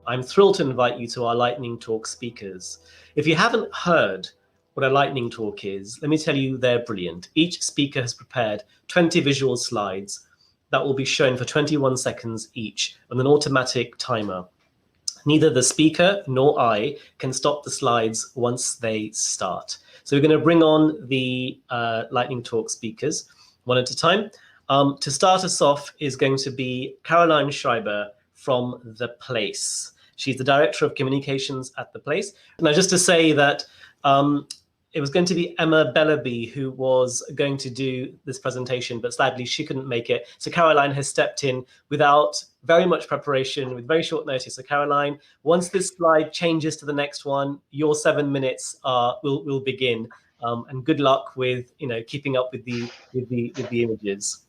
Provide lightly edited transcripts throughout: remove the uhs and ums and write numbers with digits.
I'm thrilled to invite you to our lightning talk speakers. If you haven't heard what a lightning talk is, let me tell you they're brilliant. Each speaker has prepared 20 visual slides that will be shown for 21 seconds each on an automatic timer. Neither the speaker nor I can stop the slides once they start. So we're going to bring on the lightning talk speakers one at a time. To start us off is going to be Caroline Schreiber from The Place. She's the Director of Communications at The Place. Now, just to say that it was going to be Emma Bellaby who was going to do this presentation, but sadly she couldn't make it. So Caroline has stepped in without very much preparation, with very short notice. So Caroline, once this slide changes to the next one, your 7 minutes will begin. And good luck with keeping up with the images.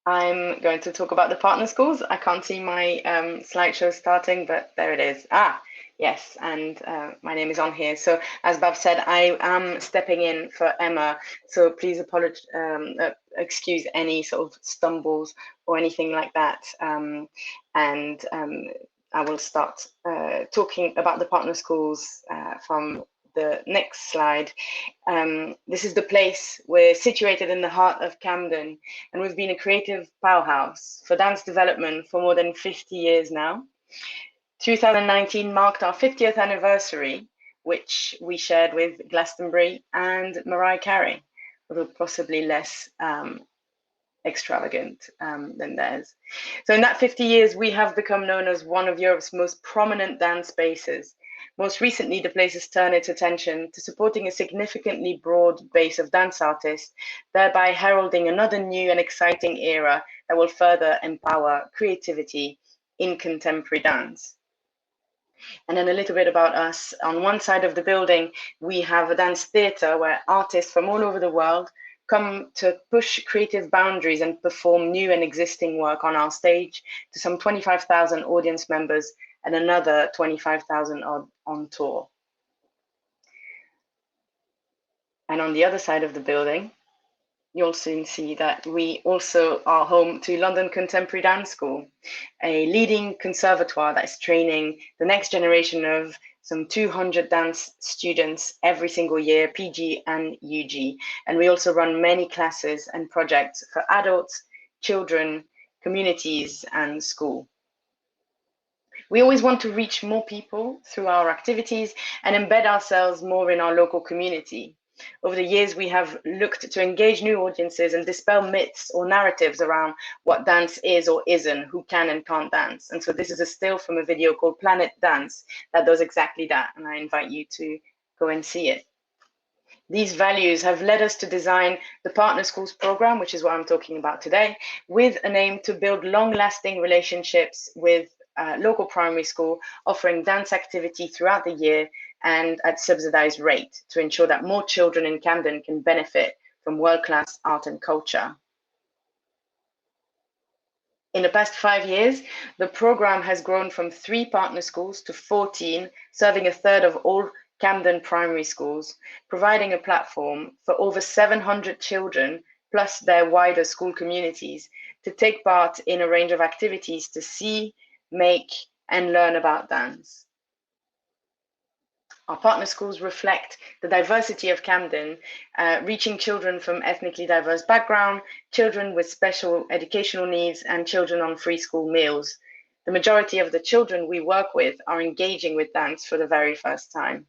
I'm going to talk about the partner schools. I can't see my slideshow starting, but there it is. Yes, and my name is on here. So as Bav said, I am stepping in for Emma. So please excuse any sort of stumbles or anything like that. I will start talking about the partner schools from the next slide. This is The Place. We're situated in the heart of Camden, and we've been a creative powerhouse for dance development for more than 50 years now. 2019 marked our 50th anniversary, which we shared with Glastonbury and Mariah Carey, although possibly less extravagant than theirs. So in that 50 years, we have become known as one of Europe's most prominent dance spaces. Most recently, The Place has turned its attention to supporting a significantly broad base of dance artists, thereby heralding another new and exciting era that will further empower creativity in contemporary dance. And then a little bit about us. On one side of the building, we have a dance theatre where artists from all over the world come to push creative boundaries and perform new and existing work on our stage to some 25,000 audience members and another 25,000 on tour. And on the other side of the building, you'll soon see that we also are home to London Contemporary Dance School, a leading conservatoire that's training the next generation of some 200 dance students every single year, PG and UG. And we also run many classes and projects for adults, children, communities, and school. We always want to reach more people through our activities and embed ourselves more in our local community. Over the years, we have looked to engage new audiences and dispel myths or narratives around what dance is or isn't, who can and can't dance. And so this is a still from a video called Planet Dance that does exactly that, and I invite you to go and see it. These values have led us to design the Partner Schools program, which is what I'm talking about today, with an aim to build long-lasting relationships with local primary school, offering dance activity throughout the year and at subsidized rate to ensure that more children in Camden can benefit from world-class art and culture. In the past 5 years, the program has grown from 3 partner schools to 14, serving a third of all Camden primary schools, providing a platform for over 700 children, plus their wider school communities, to take part in a range of activities to see, make, and learn about dance. Our partner schools reflect the diversity of Camden, reaching children from ethnically diverse backgrounds, children with special educational needs, and children on free school meals. The majority of the children we work with are engaging with dance for the very first time.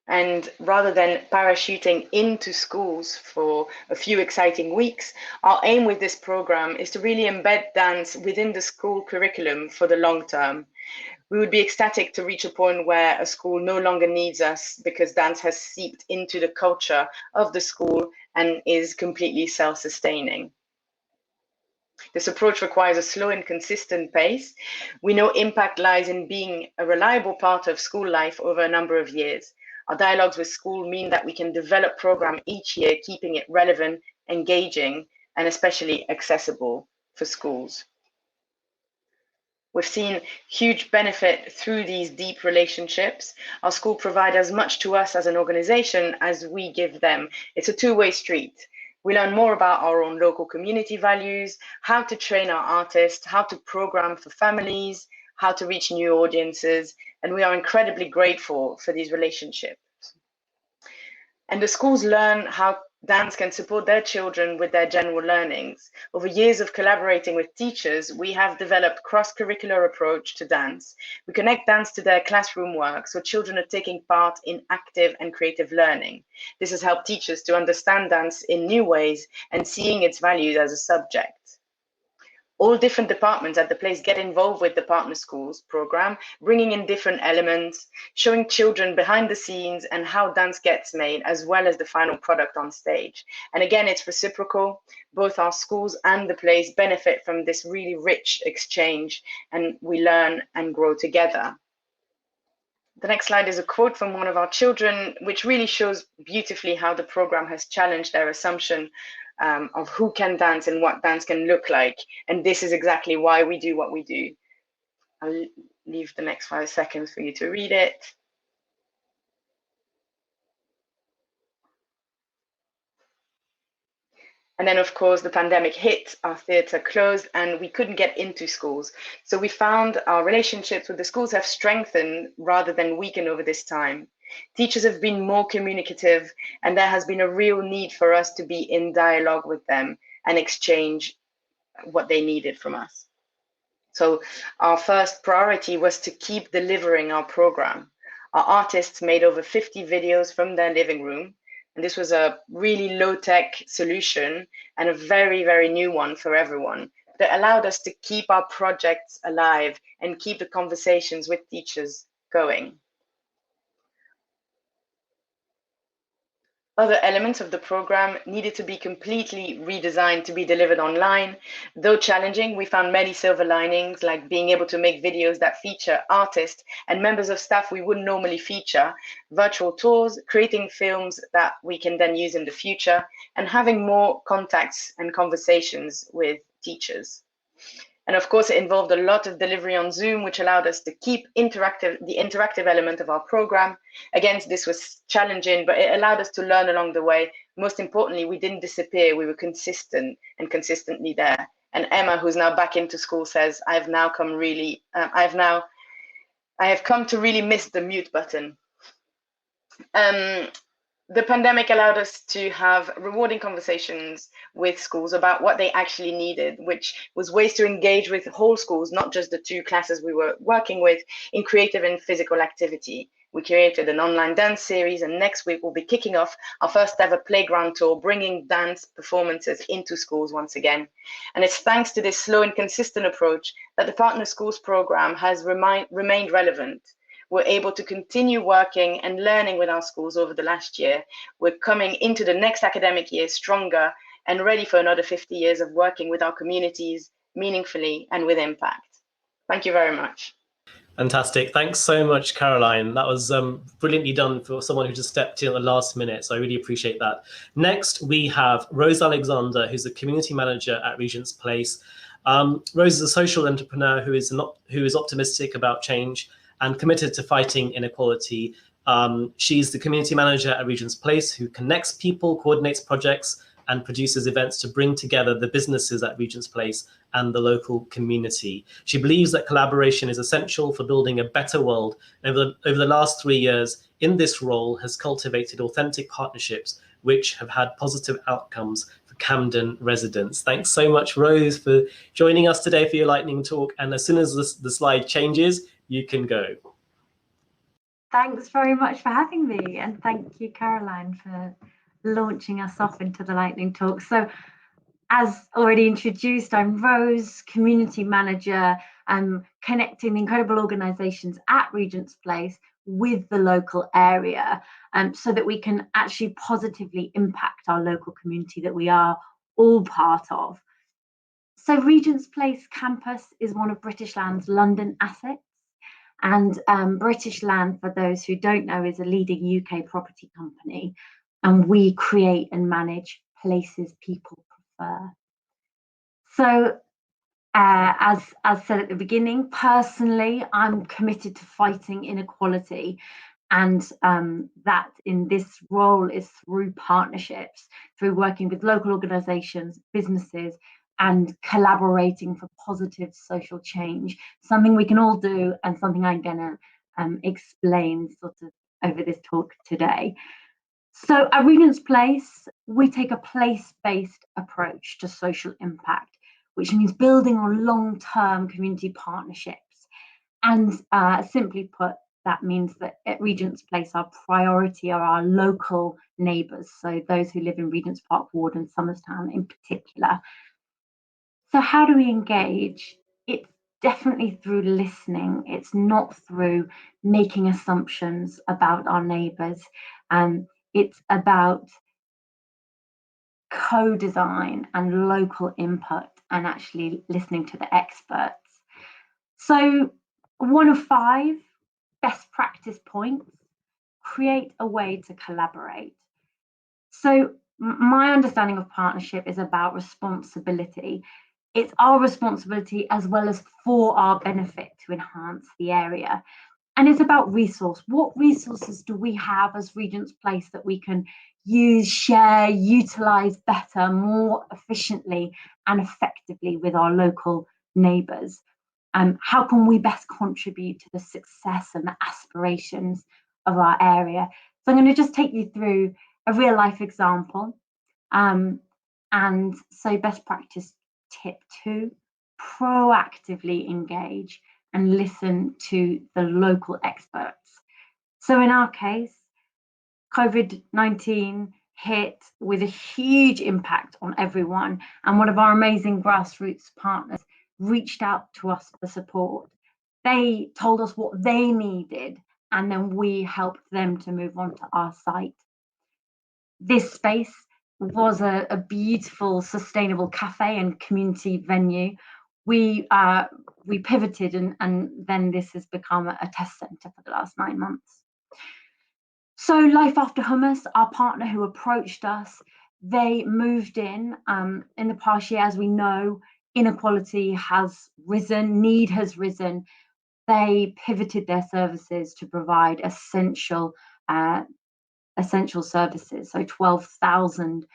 And rather than parachuting into schools for a few exciting weeks, our aim with this program is to really embed dance within the school curriculum for the long term. We would be ecstatic to reach a point where a school no longer needs us because dance has seeped into the culture of the school and is completely self-sustaining. This approach requires a slow and consistent pace. We know impact lies in being a reliable part of school life over a number of years. Our dialogues with school mean that we can develop program each year, keeping it relevant, engaging, and especially accessible for schools. We've seen huge benefit through these deep relationships. Our school provide as much to us as an organization as we give them. It's a two-way street. We learn more about our own local community values, how to train our artists, how to program for families, how to reach new audiences, and we are incredibly grateful for these relationships. And the schools learn how dance can support their children with their general learnings. Over years of collaborating with teachers, we have developed cross-curricular approach to dance. We connect dance to their classroom work, so children are taking part in active and creative learning. This has helped teachers to understand dance in new ways and seeing its value as a subject. All different departments at the place get involved with the partner schools program, bringing in different elements, showing children behind the scenes and how dance gets made, as well as the final product on stage. And again, it's reciprocal. Both our schools and the place benefit from this really rich exchange, and we learn and grow together. The next slide is a quote from one of our children, which really shows beautifully how the program has challenged their assumption of who can dance and what dance can look like. And this is exactly why we do what we do. I'll leave the next 5 seconds for you to read it. And then, of course, the pandemic hit, our theatre closed, and we couldn't get into schools. So we found our relationships with the schools have strengthened rather than weakened over this time. Teachers have been more communicative, and there has been a real need for us to be in dialogue with them and exchange what they needed from us. So our first priority was to keep delivering our program. Our artists made over 50 videos from their living room, and this was a really low-tech solution and a very, very new one for everyone that allowed us to keep our projects alive and keep the conversations with teachers going. Other elements of the program needed to be completely redesigned to be delivered online. Though challenging, we found many silver linings, like being able to make videos that feature artists and members of staff we wouldn't normally feature, virtual tours, creating films that we can then use in the future, and having more contacts and conversations with teachers. And of course, it involved a lot of delivery on Zoom, which allowed us to keep the interactive element of our program. Again, this was challenging, but it allowed us to learn along the way. Most importantly, we didn't disappear. We were consistent and consistently there. And Emma, who's now back into school, says, I have come to really miss the mute button. The pandemic allowed us to have rewarding conversations with schools about what they actually needed, which was ways to engage with whole schools, not just the 2 classes we were working with, in creative and physical activity. We created an online dance series, and next week we'll be kicking off our first ever playground tour, bringing dance performances into schools once again. And it's thanks to this slow and consistent approach that the Partner Schools program has remained relevant. We're able to continue working and learning with our schools over the last year. We're coming into the next academic year stronger and ready for another 50 years of working with our communities meaningfully and with impact. Thank you very much. Fantastic. Thanks so much, Caroline. That was brilliantly done for someone who just stepped in at the last minute. So I really appreciate that. Next, we have Rose Alexander, who's a community manager at Regent's Place. Rose is a social entrepreneur who is optimistic about change and committed to fighting inequality. She's the community manager at Regent's Place who connects people, coordinates projects, and produces events to bring together the businesses at Regent's Place and the local community. She believes that collaboration is essential for building a better world. Over the last 3 years in this role has cultivated authentic partnerships which have had positive outcomes for Camden residents. Thanks so much, Rose, for joining us today for your lightning talk. And as soon as the slide changes, you can go. Thanks very much for having me, and thank you, Caroline, for launching us off into the lightning talk. So, as already introduced, I'm Rose, community manager. I'm connecting the incredible organisations at Regent's Place with the local area, so that we can actually positively impact our local community that we are all part of. So Regent's Place campus is one of British Land's London assets. And British Land, for those who don't know, is a leading UK property company, and we create and manage places people prefer. So as said at the beginning, personally, I'm committed to fighting inequality, and that in this role is through partnerships, through working with local organisations, businesses, and collaborating for positive social change, something we can all do and something I'm going to explain sort of over this talk today. So at Regent's Place, we take a place-based approach to social impact, which means building on long-term community partnerships. And simply put, that means that at Regent's Place, our priority are our local neighbours, so those who live in Regent's Park Ward and Somerstown in particular. So how do we engage? It's definitely through listening. It's not through making assumptions about our neighbours. It's about co-design and local input and actually listening to the experts. So 1 of 5 best practice points: create a way to collaborate. So my understanding of partnership is about responsibility. It's our responsibility as well as for our benefit to enhance the area. And it's about resource. What resources do we have as Regent's Place that we can use, share, utilise better, more efficiently and effectively with our local neighbours? How can we best contribute to the success and the aspirations of our area? So I'm going to just take you through a real life example. And so best practice tip 2, proactively engage and listen to the local experts. So in our case, COVID-19 hit with a huge impact on everyone, and one of our amazing grassroots partners reached out to us for support. They told us what they needed, and then we helped them to move on to our site. This space was a beautiful, sustainable cafe and community venue. We pivoted, and then this has become a test centre for the last 9 months. So Life After Hummus, our partner who approached us, they moved in the past year. As we know, inequality has risen, need has risen. They pivoted their services to provide essential services, so 12,000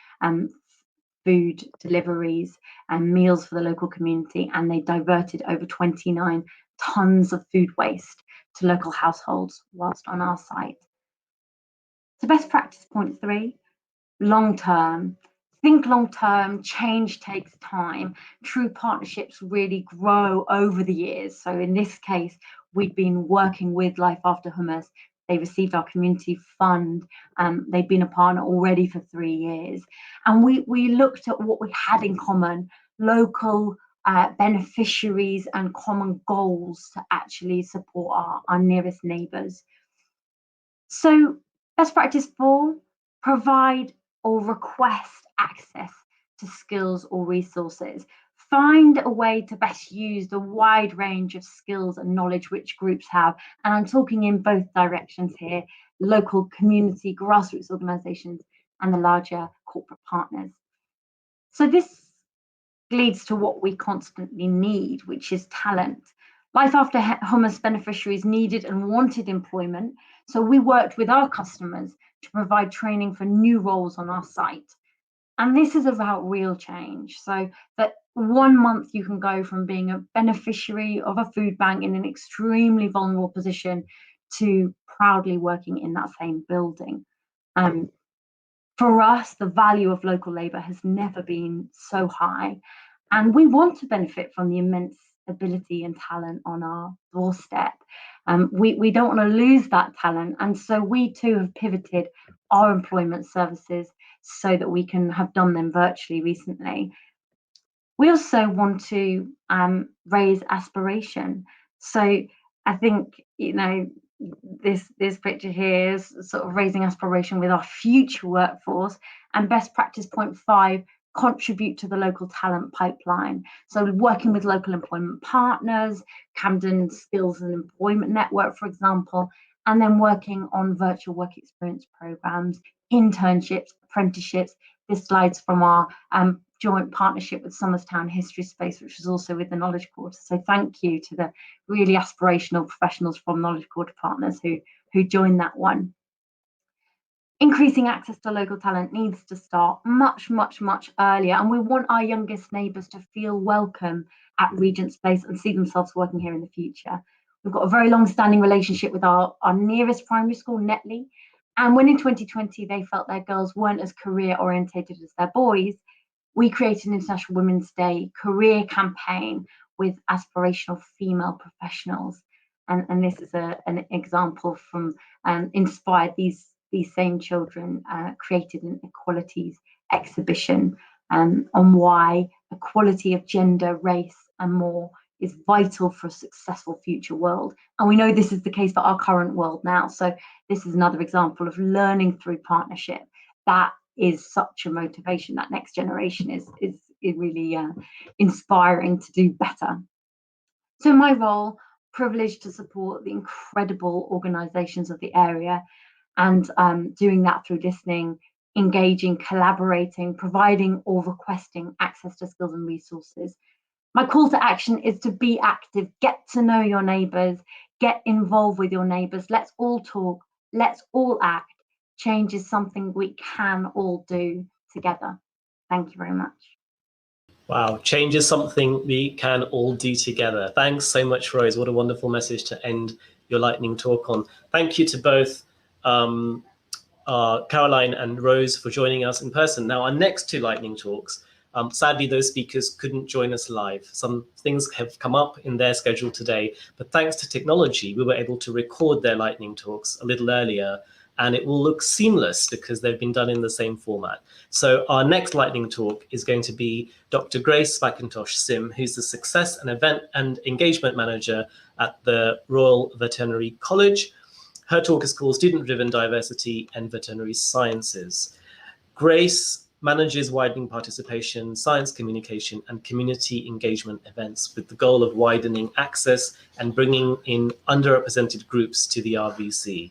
food deliveries and meals for the local community, and they diverted over 29 tons of food waste to local households whilst on our site. So best practice point 3, long term. Think long term, change takes time. True partnerships really grow over the years. So in this case, we've been working with Life After Hummus. They received our community fund. They've been a partner already for 3 years. And we looked at what we had in common, local beneficiaries and common goals to actually support our nearest neighbours. So best practice 4, provide or request access to skills or resources. Find a way to best use the wide range of skills and knowledge which groups have. And I'm talking in both directions here, local community, grassroots organisations, and the larger corporate partners. So this leads to what we constantly need, which is talent. Life After Hummus beneficiaries needed and wanted employment, so we worked with our customers to provide training for new roles on our site. And this is about real change, so that 1 month you can go from being a beneficiary of a food bank in an extremely vulnerable position to proudly working in that same building. For us, the value of local labour has never been so high, and we want to benefit from the immense ability and talent on our doorstep. We don't want to lose that talent, and so we too have pivoted our employment services so that we can have done them virtually recently. We also want to raise aspiration. So I think, this picture here is sort of raising aspiration with our future workforce. And best practice point 5, contribute to the local talent pipeline. So working with local employment partners, Camden Skills and Employment Network, for example, and then working on virtual work experience programs, internships, apprenticeships. This slide's from our joint partnership with Somerstown History Space, which is also with the Knowledge Quarter. So thank you to the really aspirational professionals from Knowledge Quarter partners who joined that one. increasing access to local talent needs to start much, much, much earlier. And we want our youngest neighbours to feel welcome at Regent's Place and see themselves working here in the future. We've got a very long-standing relationship with our nearest primary school, Netley. And when in 2020 they felt their girls weren't as career orientated as their boys, we created an International Women's Day career campaign with aspirational female professionals. And this is an example from inspired these same children created an equalities exhibition on why equality of gender, race and more is vital for a successful future world. And we know this is the case for our current world now. So this is another example of learning through partnership. That is such a motivation. That next generation is really inspiring to do better. So my role, privileged to support the incredible organisations of the area, and doing that through listening, engaging, collaborating, providing or requesting access to skills and resources. My call to action is to be active, get to know your neighbours, get involved with your neighbours. Let's all talk, let's all act. Change is something we can all do together. Thank you very much. Wow, change is something we can all do together. Thanks so much, Rose. What a wonderful message to end your lightning talk on. Thank you to both Caroline and Rose for joining us in person. Now, our next two lightning talks, sadly, those speakers couldn't join us live. Some things have come up in their schedule today, but thanks to technology, we were able to record their lightning talks a little earlier, and it will look seamless because they've been done in the same format. So our next lightning talk is going to be Dr. Grace McIntosh Sim, who's the Success and Event and Engagement Manager at the Royal Veterinary College. Her talk is called Student-Driven Diversity and Veterinary Sciences. Grace manages widening participation, science communication, and community engagement events with the goal of widening access and bringing in underrepresented groups to the RVC.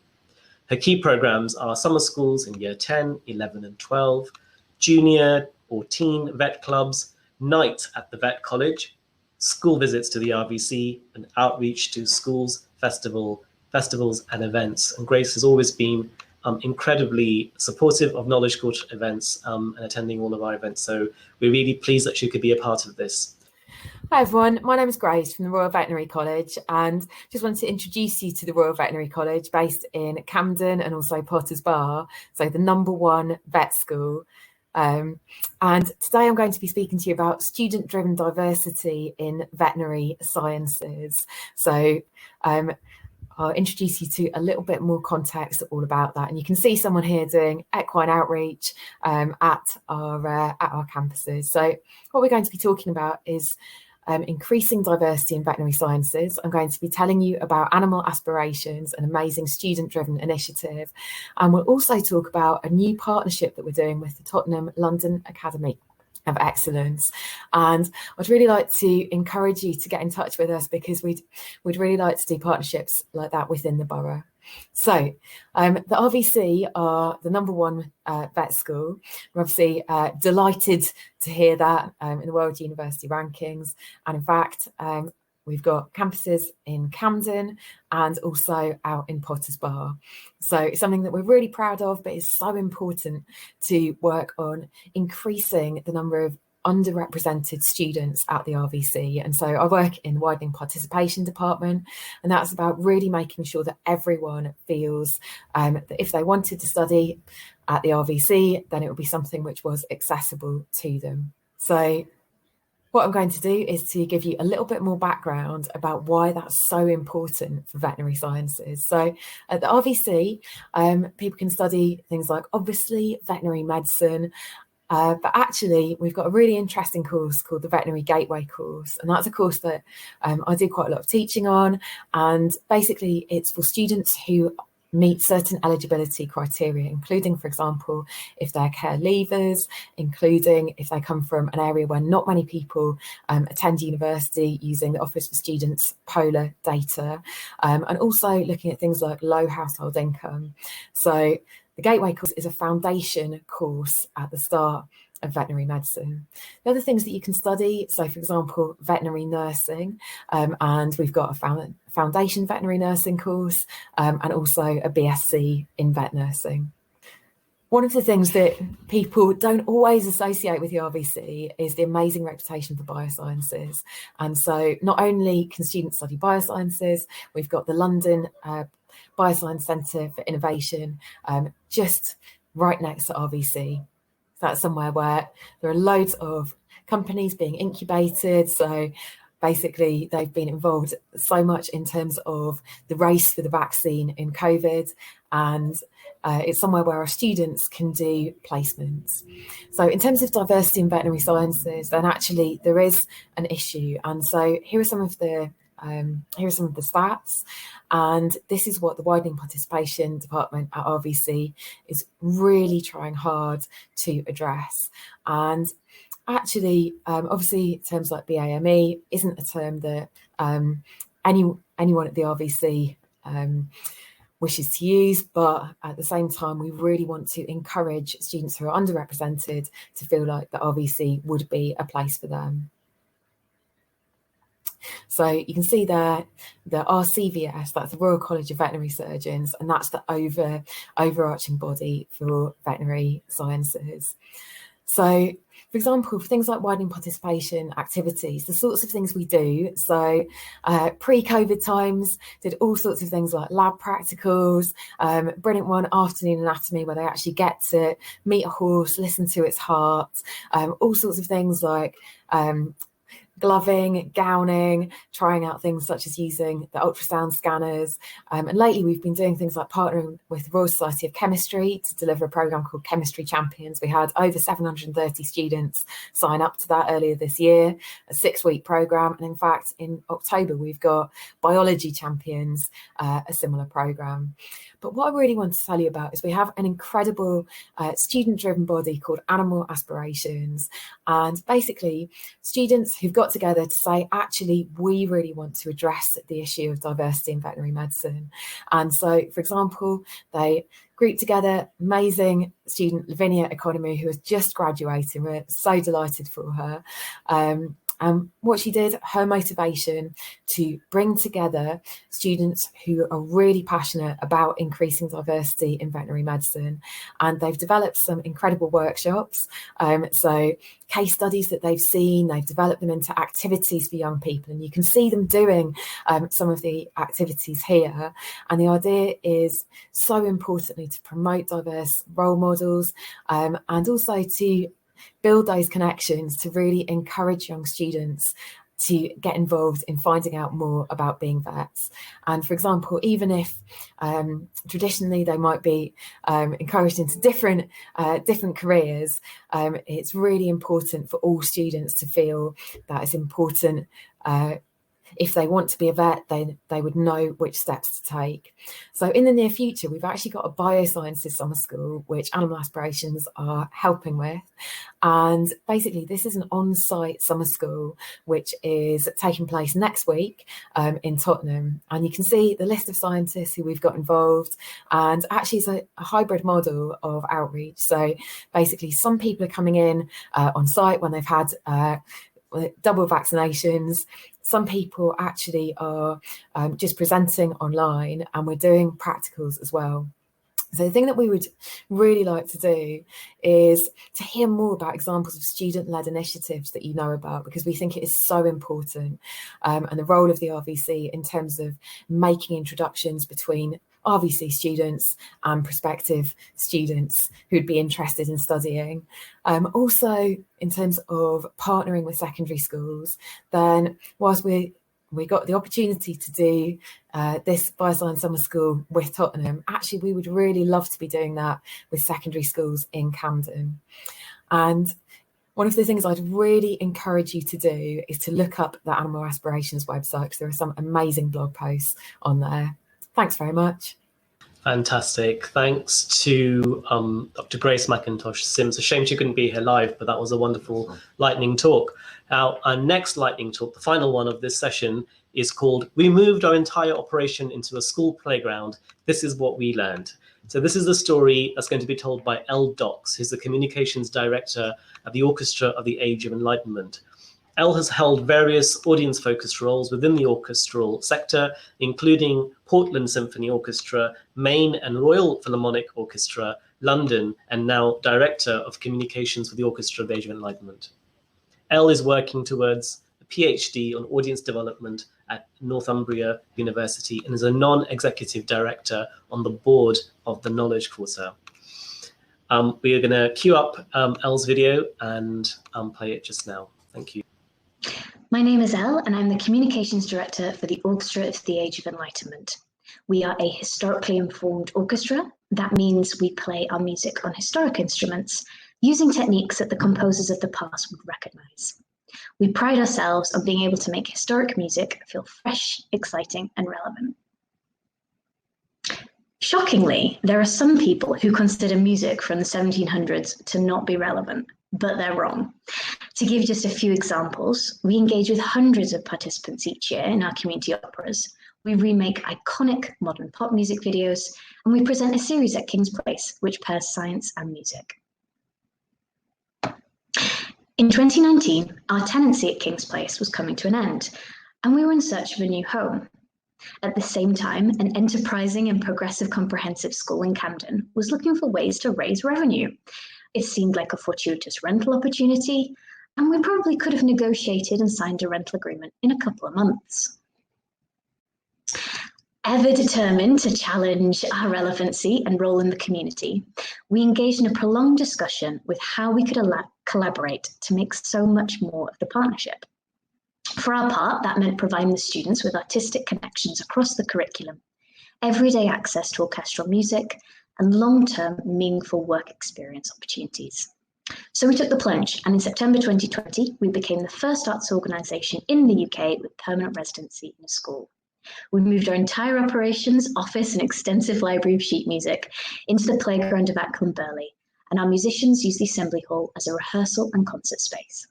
Her key programs are summer schools in year 10, 11 and 12, junior or teen vet clubs, night at the vet college, school visits to the RVC, and outreach to schools, festivals and events. And Grace has always been incredibly supportive of Knowledge Court events and attending all of our events. So we're really pleased that she could be a part of this. Hi everyone, my name is Grace from the Royal Veterinary College, and just wanted to introduce you to the Royal Veterinary College based in Camden and also Potters Bar, so the #1 vet school. And today I'm going to be speaking to you about student-driven diversity in veterinary sciences. So I'll introduce you to a little bit more context all about that. And you can see someone here doing equine outreach at our campuses. So what we're going to be talking about is increasing diversity in veterinary sciences. I'm going to be telling you about Animal Aspirations, an amazing student-driven initiative. And we'll also talk about a new partnership that we're doing with the Tottenham London Academy of Excellence. And I'd really like to encourage you to get in touch with us, because we'd really like to do partnerships like that within the borough. So the RVC are the #1 vet school. We're obviously delighted to hear that in the World University Rankings. And in fact, we've got campuses in Camden and also out in Potters Bar. So it's something that we're really proud of, but it's so important to work on increasing the number of underrepresented students at the RVC. And so I work in the widening participation department, and that's about really making sure that everyone feels that if they wanted to study at the RVC, then it would be something which was accessible to them. So what I'm going to do is to give you a little bit more background about why that's so important for veterinary sciences. So at the RVC, people can study things like, obviously, veterinary medicine, but actually we've got a really interesting course called the Veterinary Gateway course. And that's a course that I do quite a lot of teaching on. And basically it's for students who meet certain eligibility criteria, including, for example, if they're care leavers, including if they come from an area where not many people attend university, using the Office for Students Polar data, and also looking at things like low household income. So the Gateway course is a foundation course at the start of veterinary medicine. The other things that you can study, so for example, veterinary nursing, and we've got a foundation veterinary nursing course, and also a BSc in vet nursing. One of the things that people don't always associate with the RVC is the amazing reputation for biosciences. And so not only can students study biosciences, we've got the London Bioscience Centre for Innovation just right next to RVC. That's somewhere where there are loads of companies being incubated. So basically, they've been involved so much in terms of the race for the vaccine in COVID, and it's somewhere where our students can do placements. So in terms of diversity in veterinary sciences, then actually there is an issue. And so here are some of the stats, and this is what the widening participation department at RVC is really trying hard to address. And actually, obviously, terms like BAME isn't a term that anyone at the RVC wishes to use, but at the same time, we really want to encourage students who are underrepresented to feel like the RVC would be a place for them. So you can see there the RCVS, that's the Royal College of Veterinary Surgeons, and that's the overarching body for veterinary sciences. So, for example, for things like widening participation activities, the sorts of things we do. So pre-COVID times, did all sorts of things like lab practicals, brilliant one, afternoon anatomy, where they actually get to meet a horse, listen to its heart, all sorts of things like gloving, gowning, trying out things such as using the ultrasound scanners. And lately we've been doing things like partnering with the Royal Society of Chemistry to deliver a programme called Chemistry Champions. We had over 730 students sign up to that earlier this year, a 6-week programme. And in fact, in October, we've got Biology Champions, a similar programme. But what I really want to tell you about is we have an incredible student-driven body called Animal Aspirations. And basically, students who've got together to say, actually, we really want to address the issue of diversity in veterinary medicine. And so, for example, they grouped together amazing student Lavinia Economy, who has just graduated. We're so delighted for her. What she did, her motivation to bring together students who are really passionate about increasing diversity in veterinary medicine. And they've developed some incredible workshops. So case studies that they've seen, they've developed them into activities for young people. And you can see them doing some of the activities here. And the idea is, so importantly, to promote diverse role models and also to build those connections to really encourage young students to get involved in finding out more about being vets. And for example, even if traditionally they might be encouraged into different careers, it's really important for all students to feel that it's important. If they want to be a vet, they would know which steps to take. So in the near future, we've actually got a biosciences summer school, which Animal Aspirations are helping with. And basically, this is an on-site summer school, which is taking place next week in Tottenham. And you can see the list of scientists who we've got involved. And actually, it's a hybrid model of outreach. So basically, some people are coming in on site when they've had double vaccinations. Some people actually are just presenting online, and we're doing practicals as well. So the thing that we would really like to do is to hear more about examples of student-led initiatives that you know about, because we think it is so important, and the role of the RVC in terms of making introductions between RVC students and prospective students who'd be interested in studying. Also, in terms of partnering with secondary schools, then whilst we got the opportunity to do this Bioscience Summer School with Tottenham, actually we would really love to be doing that with secondary schools in Camden. And one of the things I'd really encourage you to do is to look up the Animal Aspirations website, because there are some amazing blog posts on there. Thanks very much. Fantastic. Thanks to Dr. Grace McIntosh Sims. A shame she couldn't be here live, but that was a wonderful lightning talk. Now, our next lightning talk, the final one of this session, is called "We Moved Our Entire Operation into a School Playground. This is What We Learned." So this is the story that's going to be told by Elle Docks, who's the communications director at the Orchestra of the Age of Enlightenment. Elle has held various audience-focused roles within the orchestral sector, including Portland Symphony Orchestra, Maine and Royal Philharmonic Orchestra, London, and now Director of Communications for the Orchestra of the Age of Enlightenment. Elle is working towards a PhD on audience development at Northumbria University and is a non-executive director on the board of the Knowledge Quarter. We are going to queue up Elle's video and play it just now. Thank you. My name is Elle, and I'm the Communications Director for the Orchestra of the Age of Enlightenment. We are a historically informed orchestra. That means we play our music on historic instruments, using techniques that the composers of the past would recognize. We pride ourselves on being able to make historic music feel fresh, exciting, and relevant. Shockingly, there are some people who consider music from the 1700s to not be relevant, but they're wrong. To give just a few examples, we engage with hundreds of participants each year in our community operas. We remake iconic modern pop music videos, and we present a series at King's Place, which pairs science and music. In 2019, our tenancy at King's Place was coming to an end, and we were in search of a new home. At the same time, an enterprising and progressive comprehensive school in Camden was looking for ways to raise revenue. It seemed like a fortuitous rental opportunity, and we probably could have negotiated and signed a rental agreement in a couple of months. Ever determined to challenge our relevancy and role in the community, we engaged in a prolonged discussion with how we could collaborate to make so much more of the partnership. For our part, that meant providing the students with artistic connections across the curriculum, everyday access to orchestral music, and long-term meaningful work experience opportunities. So we took the plunge, and in September 2020, we became the first arts organisation in the UK with permanent residency in a school. We moved our entire operations, office, and extensive library of sheet music into the playground of Ackland Burley, and our musicians use the Assembly Hall as a rehearsal and concert space.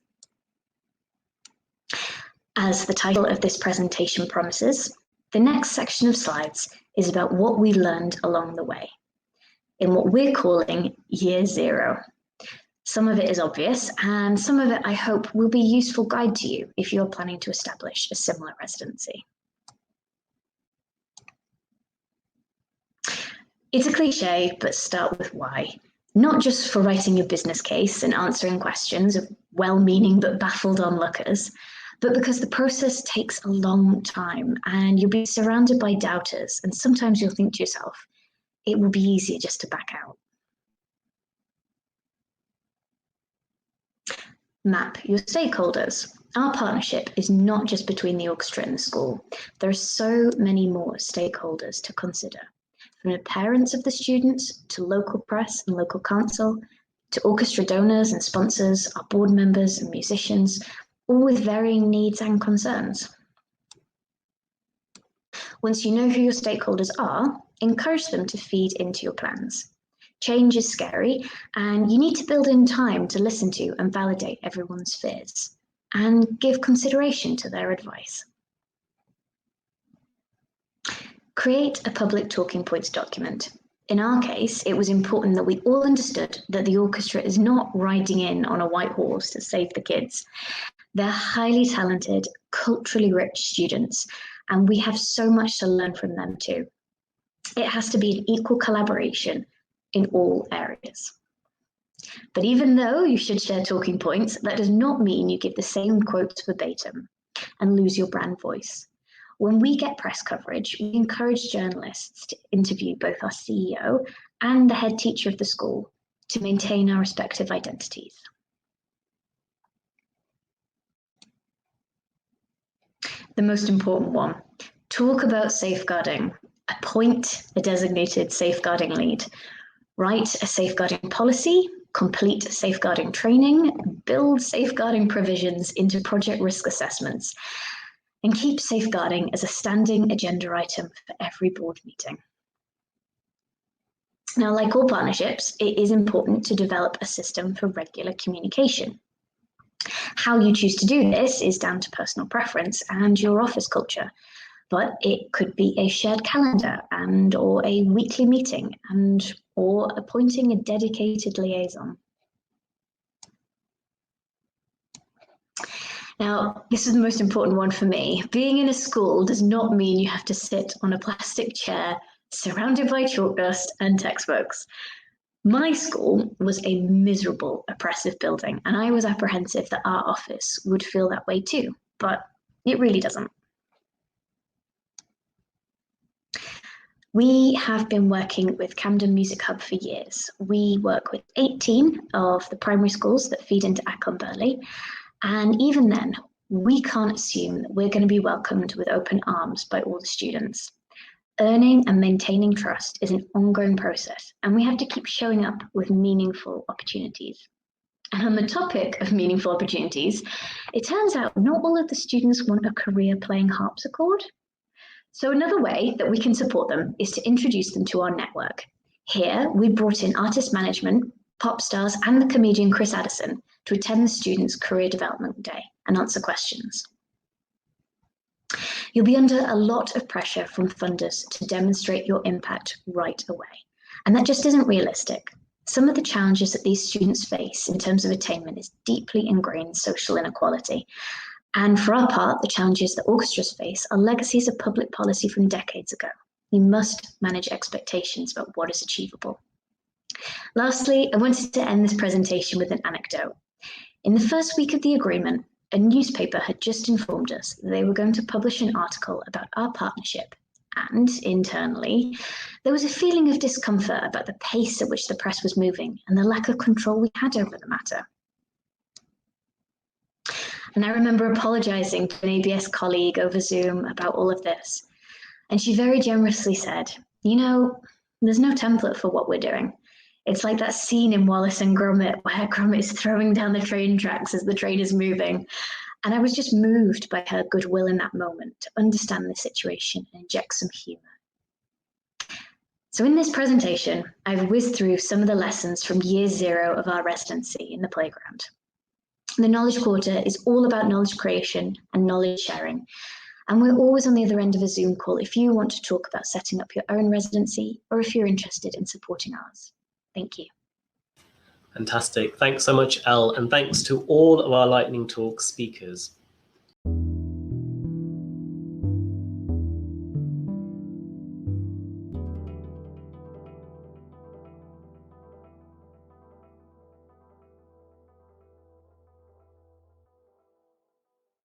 As the title of this presentation promises, the next section of slides is about what we learned along the way, in what we're calling Year Zero. Some of it is obvious, and some of it I hope will be a useful guide to you if you're planning to establish a similar residency. It's a cliche, but start with why. Not just for writing your business case and answering questions of well-meaning but baffled onlookers, but because the process takes a long time and you'll be surrounded by doubters, and sometimes you'll think to yourself, it will be easier just to back out. Map your stakeholders. Our partnership is not just between the orchestra and the school. There are so many more stakeholders to consider, from the parents of the students to local press and local council, to orchestra donors and sponsors, our board members and musicians, all with varying needs and concerns. Once you know who your stakeholders are, encourage them to feed into your plans. Change is scary, and you need to build in time to listen to and validate everyone's fears, and give consideration to their advice. Create a public talking points document. In our case, it was important that we all understood that the orchestra is not riding in on a white horse to save the kids. They're highly talented, culturally rich students, and we have so much to learn from them too. It has to be an equal collaboration in all areas. But even though you should share talking points, that does not mean you give the same quotes verbatim and lose your brand voice. When we get press coverage, we encourage journalists to interview both our CEO and the head teacher of the school to maintain our respective identities. The most important one, talk about safeguarding. Appoint a designated safeguarding lead. Write a safeguarding policy, complete safeguarding training, build safeguarding provisions into project risk assessments, and keep safeguarding as a standing agenda item for every board meeting. Now, like all partnerships, it is important to develop a system for regular communication. How you choose to do this is down to personal preference and your office culture, but it could be a shared calendar or a weekly meeting or appointing a dedicated liaison. Now, this is the most important one for me. Being in a school does not mean you have to sit on a plastic chair surrounded by chalk dust and textbooks. My school was a miserable, oppressive building, and I was apprehensive that our office would feel that way too, but it really doesn't. We have been working with Camden Music Hub for years. We work with 18 of the primary schools that feed into Acon Burley, and even then, we can't assume that we're going to be welcomed with open arms by all the students. Earning and maintaining trust is an ongoing process, and we have to keep showing up with meaningful opportunities. And on the topic of meaningful opportunities, it turns out not all of the students want a career playing harpsichord. So another way that we can support them is to introduce them to our network. Here, we brought in artist management, pop stars, and the comedian Chris Addison to attend the students' career development day and answer questions. You'll be under a lot of pressure from funders to demonstrate your impact right away, and that just isn't realistic. Some of the challenges that these students face in terms of attainment is deeply ingrained social inequality. And for our part, the challenges that orchestras face are legacies of public policy from decades ago. You must manage expectations about what is achievable. Lastly, I wanted to end this presentation with an anecdote. In the first week of the agreement, a newspaper had just informed us that they were going to publish an article about our partnership, and internally, there was a feeling of discomfort about the pace at which the press was moving and the lack of control we had over the matter. And I remember apologizing to an ABS colleague over Zoom about all of this. And she very generously said, you know, there's no template for what we're doing. It's like that scene in Wallace and Gromit where Gromit is throwing down the train tracks as the train is moving. And I was just moved by her goodwill in that moment to understand the situation and inject some humor. So in this presentation, I've whizzed through some of the lessons from year 0 of our residency in the playground. The Knowledge Quarter is all about knowledge creation and knowledge sharing. And we're always on the other end of a Zoom call if you want to talk about setting up your own residency or if you're interested in supporting ours. Thank you. Fantastic. Thanks so much, Elle, and thanks to all of our Lightning Talk speakers.